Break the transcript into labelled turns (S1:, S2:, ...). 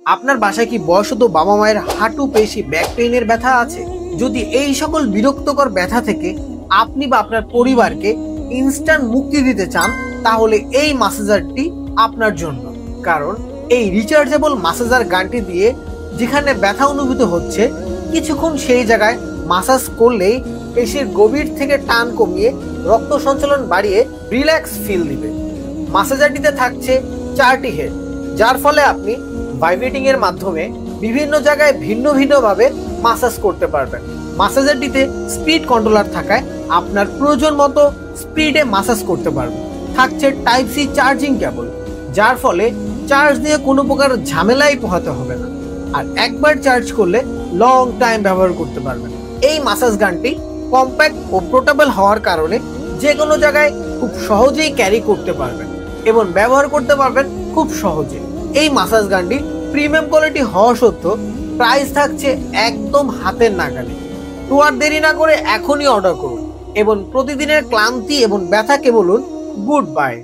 S1: আপনার বাসায় কি বয়স্ক বাবা মায়ের হাঁটু পেশি ব্যাক পেইনের ব্যথা আছে? যদি এই সকল বিরক্তকর ব্যথা থেকে আপনি বা আপনার পরিবারকে ইনস্ট্যান্ট মুক্তি দিতে চান, তাহলে এই ম্যাসাজারটি আপনার জন্য। কারণ এই রিচার্জেবল ম্যাসাজার গানটি দিয়ে যেখানে ব্যথা অনুভূত হচ্ছে, কিছুক্ষণ সেই জায়গায় মাসাজ করলেই পেশির গভীর থেকে টান কমিয়ে রক্ত সঞ্চালন বাড়িয়ে রিল্যাক্স ফিল দিবে। ম্যাসাজারটিতে থাকছে 4টি হেড, যার ফলে আপনি ভাইব্রেটিং এর মাধ্যমে বিভিন্ন জায়গায় ভিন্ন ভিন্ন ভাবে মাসাজ করতে পারবেন। মাসাজারটিতে স্পিড কন্ট্রোলার থাকায় আপনার প্রয়োজন মতো স্পিডে মাসাজ করতে পারবেন। থাকছে টাইপ সি চার্জিং কেবল, যার ফলে চার্জ দিয়ে কোনো প্রকার ঝামেলাই পোহাতে হবে না, আর একবার চার্জ করলে লং টাইম ব্যবহার করতে পারবেন। এই মাসাজ গানটি কম্প্যাক্ট ও পোর্টেবল হওয়ার কারণে যে কোনো জায়গায় খুব সহজেই ক্যারি করতে পারবেন এবং ব্যবহার করতে পারবেন খুব সহজে। এই মাসাজ গানটি প্রিমিয়াম কোয়ালিটি হওয়া সত্ত্বেও প্রাইস থাকছে একদম হাতের নাগালে। তো আর দেরি না করে এখনই অর্ডার করুন এবং প্রতিদিনের ক্লান্তি এবং ব্যথাকে বলুন গুড বাই।